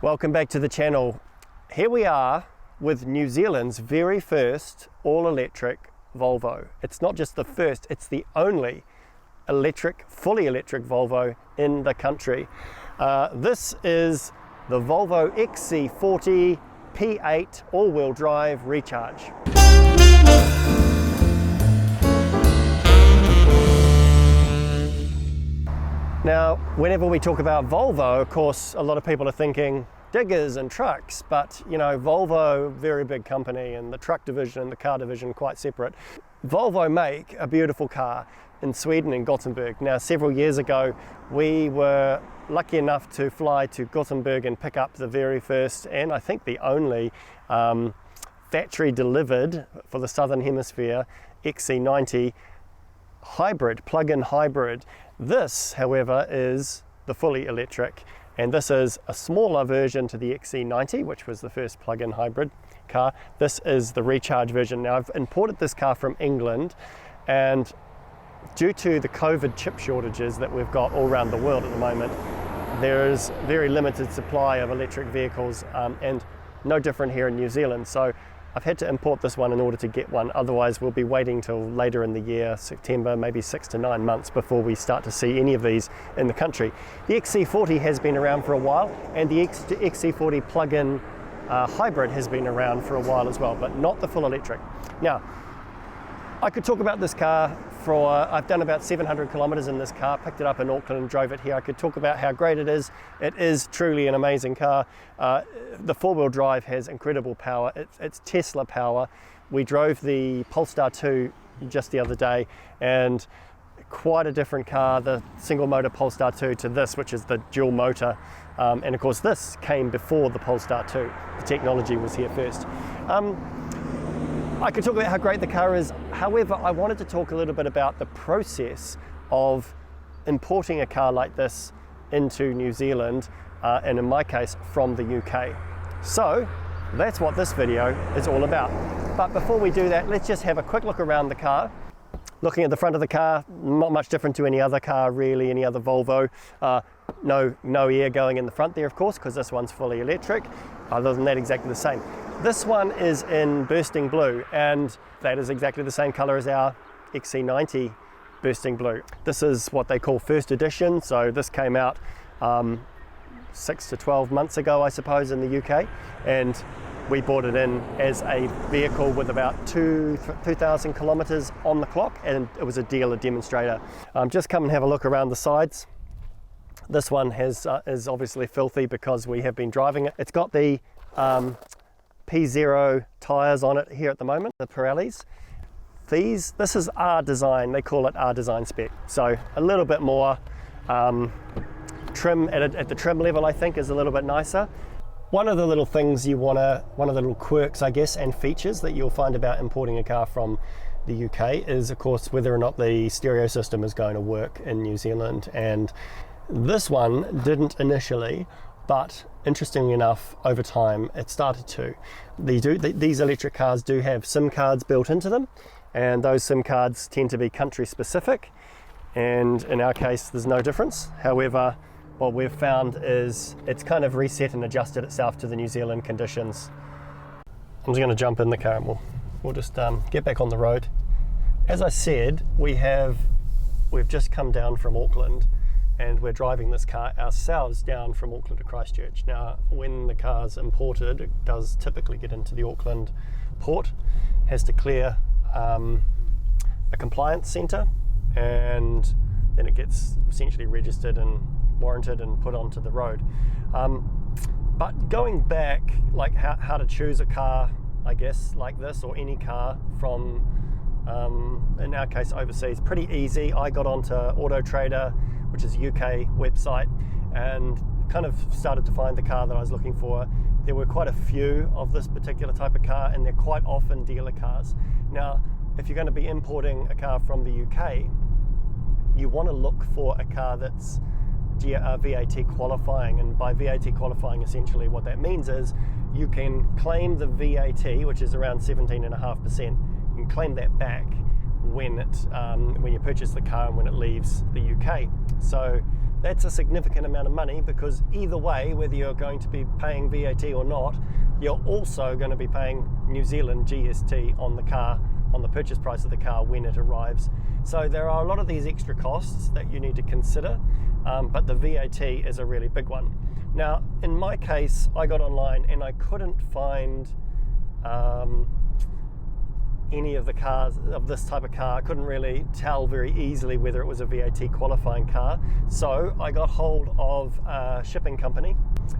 Welcome back to the channel. Here we are with New Zealand's very first all-electric Volvo. It's not just the first, it's the only fully electric Volvo in the country. This is the Volvo XC40 P8 all-wheel drive Recharge. Now, whenever we talk about Volvo, of course, a lot of people are thinking diggers and trucks, but you know, Volvo, very big company, and the truck division and the car division quite separate. Volvo make a beautiful car in Sweden, in Gothenburg. Now, several years ago, we were lucky enough to fly to Gothenburg and pick up the very first, and I think the only, factory delivered for the Southern Hemisphere XC90 hybrid, plug-in hybrid. This, however, is the fully electric, and this is a smaller version to the XC90, which was the first plug-in hybrid car. This is the Recharge version. Now, I've imported this car from England, and due to the COVID chip shortages that we've got all around the world at the moment, there is very limited supply of electric vehicles, and no different here in New Zealand. So I've had to import this one in order to get one, otherwise we'll be waiting till later in the year, September, maybe 6 to 9 months before we start to see any of these in the country. The XC40 has been around for a while, and the XC40 plug-in hybrid has been around for a while as well, but not the full electric. Now, I could talk about this car for, I've done about 700 kilometers in this car, picked it up in Auckland and drove it here. I could talk about how great it is. It is truly an amazing car. The four-wheel drive has incredible power. It's Tesla power. We drove the Polestar 2 just the other day, and quite a different car, the single motor Polestar 2 to this, which is the dual motor. And of course this came before the Polestar 2. The technology was here first. I could talk about how great the car is. However, I wanted to talk a little bit about the process of importing a car like this into New Zealand, and in my case, from the UK. So that's what this video is all about. But before we do that, let's just have a quick look around the car. Looking at the front of the car, not much different to any other car really, any other Volvo. No air going in the front there, of course, because this one's fully electric. Other than that, exactly the same. This one is in bursting blue, and that is exactly the same color as our XC90 bursting blue. This is what they call first edition, so this came out 6 to 12 months ago, I suppose, in the UK, and we bought it in as a vehicle with about 2,000 kilometers on the clock, and it was a dealer demonstrator. Just come and have a look around the sides. This one is obviously filthy because we have been driving it. It's got the P0 tyres on it here at the moment, the Pirellis. This is R design, they call it R design spec. So a little bit more trim at the trim level, I think, is a little bit nicer. One of the little things one of the little quirks, I guess, and features that you'll find about importing a car from the UK is, of course, whether or not the stereo system is going to work in New Zealand. And this one didn't initially, but interestingly enough, over time it started to. These electric cars do have SIM cards built into them, and those SIM cards tend to be country specific, and in our case there's no difference. However, what we've found is it's kind of reset and adjusted itself to the New Zealand conditions. I'm just going to jump in the car and we'll just get back on the road. As I said, we've just come down from Auckland, and we're driving this car ourselves down from Auckland to Christchurch. Now, when the car's imported, it does typically get into the Auckland port, has to clear a compliance centre, and then it gets essentially registered and warranted and put onto the road. But going back, like how to choose a car, I guess, like this, or any car from, in our case, overseas, pretty easy. I got onto Auto Trader, which is a UK website, and kind of started to find the car that I was looking for. There were quite a few of this particular type of car, and they're quite often dealer cars. Now, if you're going to be importing a car from the UK, you want to look for a car that's VAT qualifying, and by VAT qualifying, essentially what that means is you can claim the VAT, which is around 17.5%. You can claim that back when you purchase the car and when it leaves the UK. So That's a significant amount of money, because either way, whether you're going to be paying VAT or not, you're also going to be paying New Zealand GST on the car, on the purchase price of the car when it arrives. So there are a lot of these extra costs that you need to consider, but the VAT is a really big one. Now, in my case, I got online and I couldn't find any of the cars of this type of car. I couldn't really tell very easily whether it was a VAT qualifying car. So I got hold of a shipping company,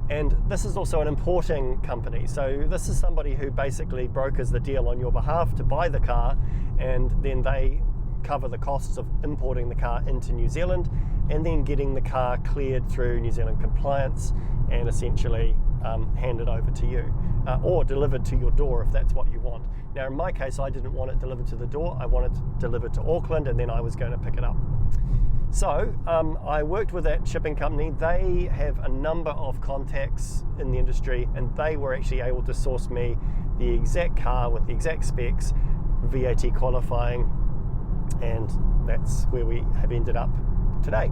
and this is also an importing company. So this is somebody who basically brokers the deal on your behalf to buy the car, and then they cover the costs of importing the car into New Zealand and then getting the car cleared through New Zealand compliance and essentially handed over to you, or delivered to your door if that's what you want. Now in my case, I didn't want it delivered to the door, I wanted it delivered to Auckland, and then I was going to pick it up. So I worked with that shipping company. They have a number of contacts in the industry, and they were actually able to source me the exact car with the exact specs, VAT qualifying, and that's where we have ended up today.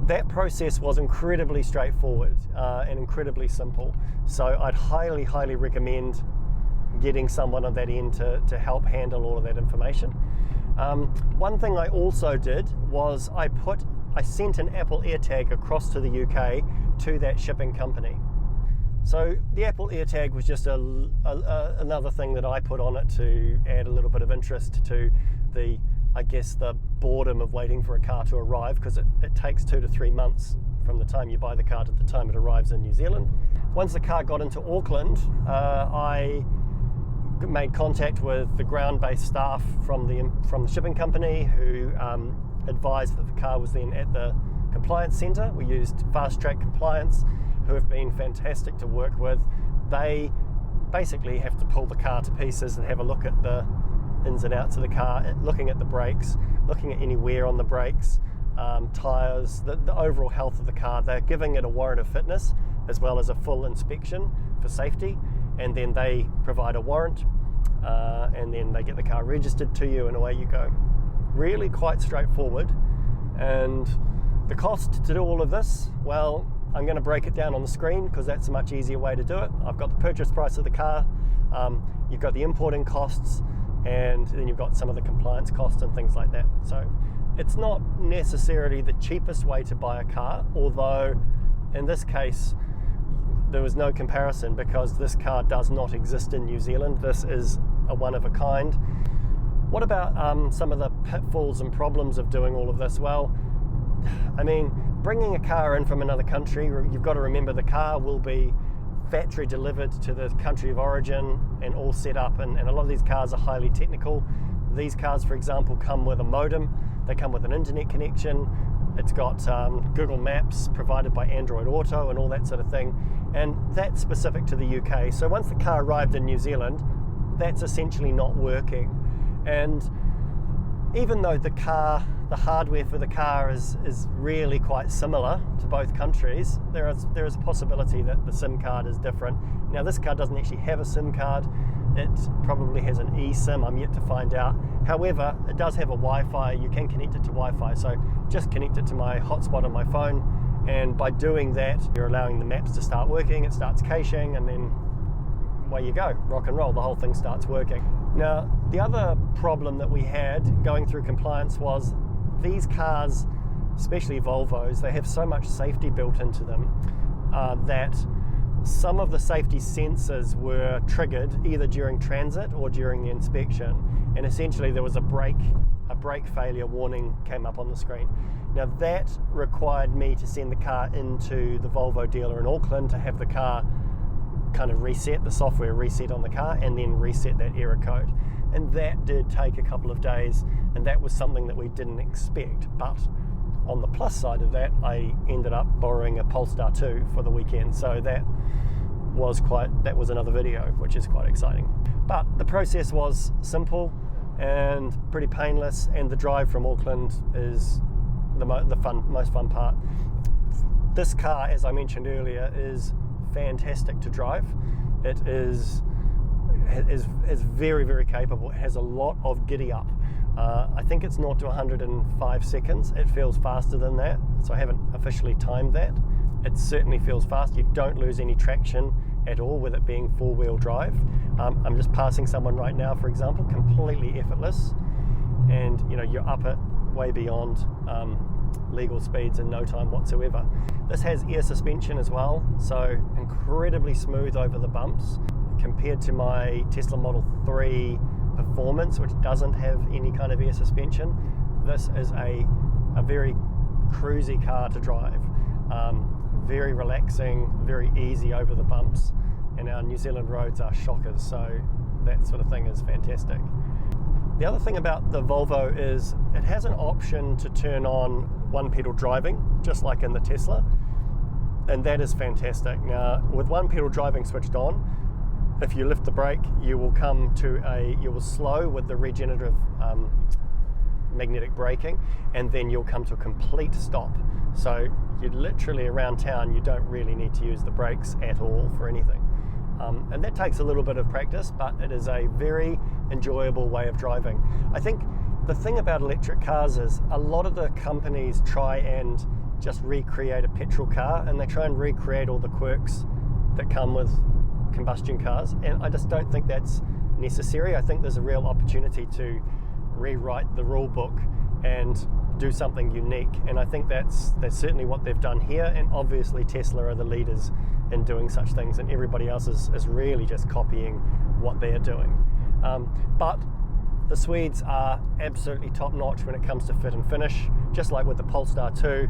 That process was incredibly straightforward and incredibly simple. So I'd highly, highly recommend getting someone on that end to help handle all of that information. One thing I also did was I sent an Apple AirTag across to the UK to that shipping company. So the Apple AirTag was just another thing that I put on it to add a little bit of interest to the boredom of waiting for a car to arrive, because it takes 2 to 3 months from the time you buy the car to the time it arrives in New Zealand. Once the car got into Auckland, I made contact with the ground-based staff from the shipping company, who advised that the car was then at the compliance centre. We used Fast Track Compliance, who have been fantastic to work with. They basically have to pull the car to pieces and have a look at the ins and outs of the car, looking at the brakes, looking at any wear on the brakes, tyres, the overall health of the car. They're giving it a warrant of fitness as well as a full inspection for safety, and then they provide a warrant, and then they get the car registered to you, and away you go. Really quite straightforward. And the cost to do all of this, well, I'm going to break it down on the screen because that's a much easier way to do it. I've got the purchase price of the car, you've got the importing costs, and then you've got some of the compliance costs and things like that. So it's not necessarily the cheapest way to buy a car, although in this case there was no comparison because this car does not exist in New Zealand. This is a one of a kind. What about some of the pitfalls and problems of doing all of this? Well, I mean, bringing a car in from another country, you've got to remember the car will be factory delivered to the country of origin and all set up, and a lot of these cars are highly technical. These cars, for example, come with a modem, they come with an internet connection, it's got Google Maps provided by Android Auto and all that sort of thing, and that's specific to the UK. So once the car arrived in New Zealand, that's essentially not working. And even though the hardware for the car is really quite similar to both countries, there is a possibility that the SIM card is different. Now this car doesn't actually have a SIM card, it probably has an eSIM, I'm yet to find out. However, it does have a Wi-Fi, you can connect it to Wi-Fi, so just connect it to my hotspot on my phone, and by doing that, you're allowing the maps to start working, it starts caching, and then away you go, rock and roll, the whole thing starts working. Now, the other problem that we had going through compliance was these cars, especially Volvos, they have so much safety built into them that some of the safety sensors were triggered either during transit or during the inspection, and essentially there was a brake failure warning came up on the screen. Now that required me to send the car into the Volvo dealer in Auckland to have the car kind of reset, the software reset on the car, and then reset that error code. And that did take a couple of days, and that was something that we didn't expect. But on the plus side of that, I ended up borrowing a Polestar 2 for the weekend, so that was another video, which is quite exciting. But the process was simple and pretty painless, and the drive from Auckland is the most fun part. This car, as I mentioned earlier, is fantastic to drive. It is very, very capable. It has a lot of giddy up, I think it's 0 to 100 in 5 seconds. It feels faster than that, so I haven't officially timed that. It certainly feels fast. You don't lose any traction at all with it being 4-wheel drive. I'm just passing someone right now, for example, completely effortless, and you know, you're up it way beyond legal speeds in no time whatsoever. This has air suspension as well, so incredibly smooth over the bumps compared to my Tesla Model 3 Performance, which doesn't have any kind of air suspension. This is a very cruisy car to drive. Very relaxing, very easy over the bumps, and our New Zealand roads are shockers, so that sort of thing is fantastic. The other thing about the Volvo is it has an option to turn on one pedal driving, just like in the Tesla, and that is fantastic. Now, with one pedal driving switched on, if you lift the brake, you will slow with the regenerative magnetic braking, and then you'll come to a complete stop. So you're literally around town, you don't really need to use the brakes at all for anything. And that takes a little bit of practice, but it is a very enjoyable way of driving. I think the thing about electric cars is a lot of the companies try and just recreate a petrol car, and they try and recreate all the quirks that come with combustion cars, and I just don't think that's necessary. I think there's a real opportunity to rewrite the rule book and do something unique, and I think that's certainly what they've done here, and obviously Tesla are the leaders in doing such things, and everybody else is really just copying what they're doing. But the Swedes are absolutely top-notch when it comes to fit and finish, just like with the Polestar 2,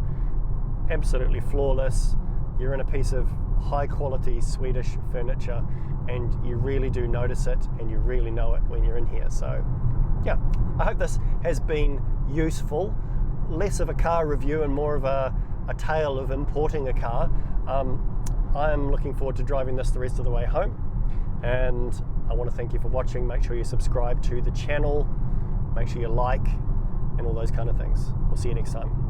absolutely flawless. You're in a piece of high-quality Swedish furniture, and you really do notice it, and you really know it when you're in here. So yeah, I hope this has been useful. Less of a car review and more of a tale of importing a car. I'm looking forward to driving this the rest of the way home, and I want to thank you for watching. Make sure you subscribe to the channel, make sure you like, and all those kind of things. We'll see you next time.